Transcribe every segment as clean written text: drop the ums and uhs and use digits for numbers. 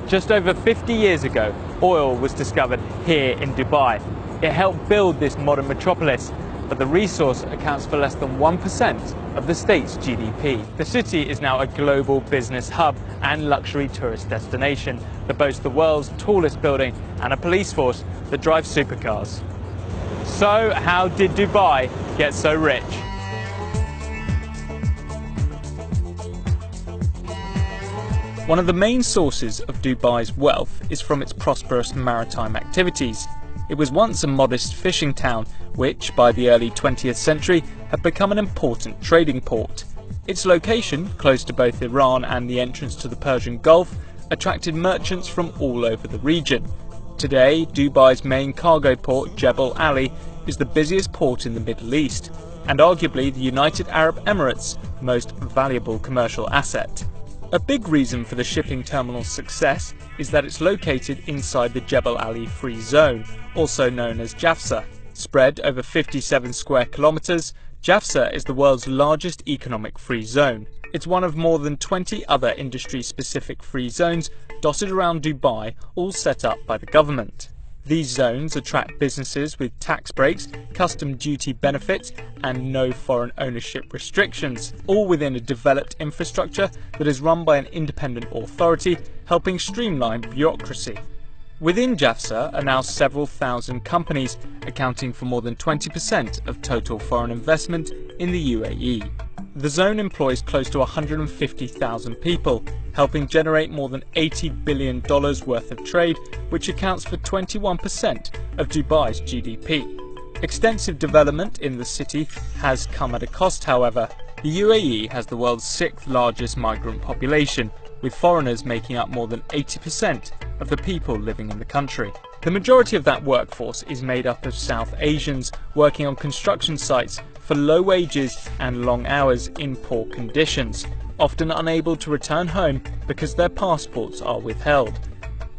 Just over 50 years ago, oil was discovered here in Dubai. It helped build this modern metropolis, but the resource accounts for less than 1% of the state's GDP. The city is now a global business hub and luxury tourist destination that boasts the world's tallest building and a police force that drives supercars. So, how did Dubai get so rich? One of the main sources of Dubai's wealth is from its prosperous maritime activities. It was once a modest fishing town, which by the early 20th century had become an important trading port. Its location, close to both Iran and the entrance to the Persian Gulf, attracted merchants from all over the region. Today, Dubai's main cargo port, Jebel Ali, is the busiest port in the Middle East, and arguably the United Arab Emirates' most valuable commercial asset. A big reason for the shipping terminal's success is that it's located inside the Jebel Ali Free Zone, also known as JAFZA. Spread over 57 square kilometers, JAFZA is the world's largest economic free zone. It's one of more than 20 other industry-specific free zones dotted around Dubai, all set up by the government. These zones attract businesses with tax breaks, custom duty benefits and no foreign ownership restrictions, all within a developed infrastructure that is run by an independent authority, helping streamline bureaucracy. Within JAFZA are now several thousand companies, accounting for more than 20% of total foreign investment in the UAE. The zone employs close to 150,000 people, helping generate more than $80 billion worth of trade, which accounts for 21% of Dubai's GDP. Extensive development in the city has come at a cost, however. The UAE has the world's 6th largest migrant population, with foreigners making up more than 80% of the people living in the country. The majority of that workforce is made up of South Asians working on construction sites for low wages and long hours in poor conditions, often unable to return home because their passports are withheld.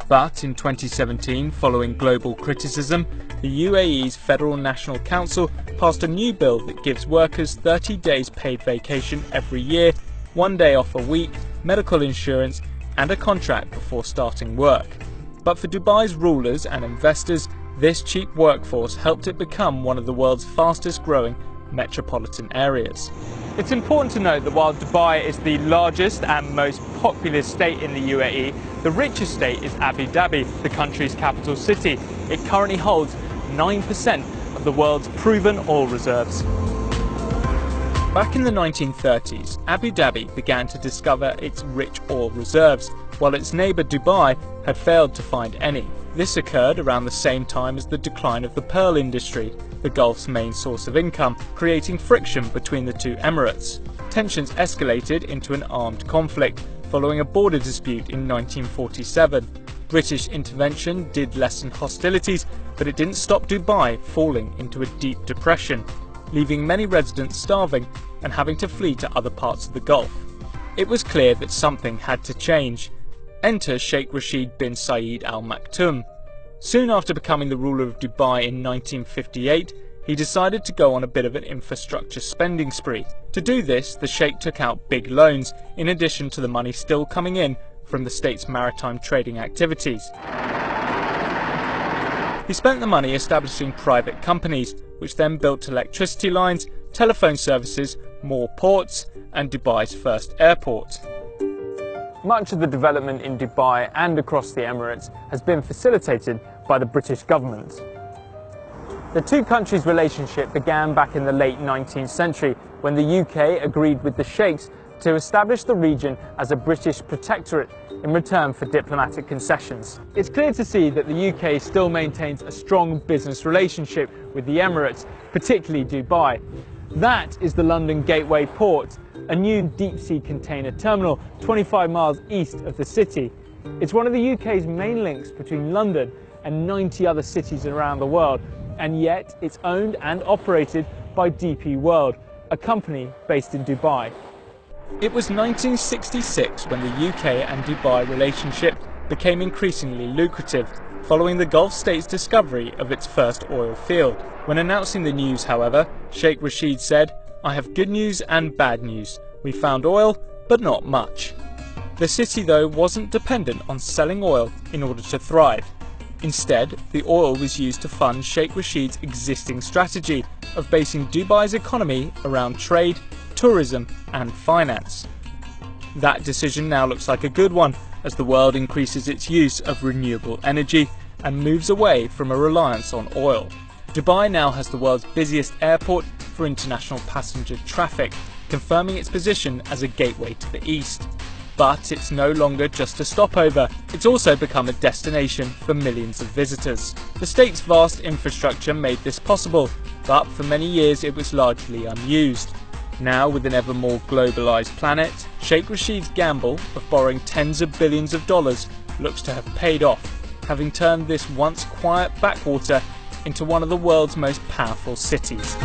But in 2017, following global criticism, the UAE's Federal National Council passed a new bill that gives workers 30 days paid vacation every year, 1 day off a week, medical insurance and a contract before starting work. But for Dubai's rulers and investors, this cheap workforce helped it become one of the world's fastest growing metropolitan areas. It's important to note that while Dubai is the largest and most populous state in the UAE, the richest state is Abu Dhabi, the country's capital city. It currently holds 9% of the world's proven oil reserves. Back in the 1930s, Abu Dhabi began to discover its rich oil reserves, while its neighbour Dubai had failed to find any. This occurred around the same time as the decline of the pearl industry, the Gulf's main source of income, creating friction between the two emirates. Tensions escalated into an armed conflict following a border dispute in 1947. British intervention did lessen hostilities, but it didn't stop Dubai falling into a deep depression, leaving many residents starving and having to flee to other parts of the Gulf. It was clear that something had to change. Enter Sheikh Rashid bin Zayed Al Maktoum. Soon after becoming the ruler of Dubai in 1958, he decided to go on a bit of an infrastructure spending spree. To do this, the Sheikh took out big loans, in addition to the money still coming in from the state's maritime trading activities. He spent the money establishing private companies, which then built electricity lines, telephone services, more ports, and Dubai's first airport. Much of the development in Dubai and across the Emirates has been facilitated by the British government. The two countries' relationship began back in the late 19th century when the UK agreed with the Sheikhs to establish the region as a British protectorate in return for diplomatic concessions. It's clear to see that the UK still maintains a strong business relationship with the Emirates, particularly Dubai. That is the London Gateway Port, a new deep-sea container terminal 25 miles east of the city. It's one of the UK's main links between London and 90 other cities around the world, and yet it's owned and operated by DP World, a company based in Dubai. It was 1966 when the UK and Dubai relationship became increasingly lucrative, following the Gulf state's discovery of its first oil field. When announcing the news, however, Sheikh Rashid said, "I have good news and bad news. We found oil, but not much." The city, though, wasn't dependent on selling oil in order to thrive. Instead, the oil was used to fund Sheikh Rashid's existing strategy of basing Dubai's economy around trade, tourism and finance. That decision now looks like a good one as the world increases its use of renewable energy and moves away from a reliance on oil. Dubai now has the world's busiest airport for international passenger traffic, confirming its position as a gateway to the east. But it's no longer just a stopover, it's also become a destination for millions of visitors. The state's vast infrastructure made this possible, but for many years it was largely unused. Now, with an ever more globalised planet, Sheikh Rashid's gamble of borrowing tens of billions of dollars looks to have paid off, having turned this once quiet backwater into one of the world's most powerful cities.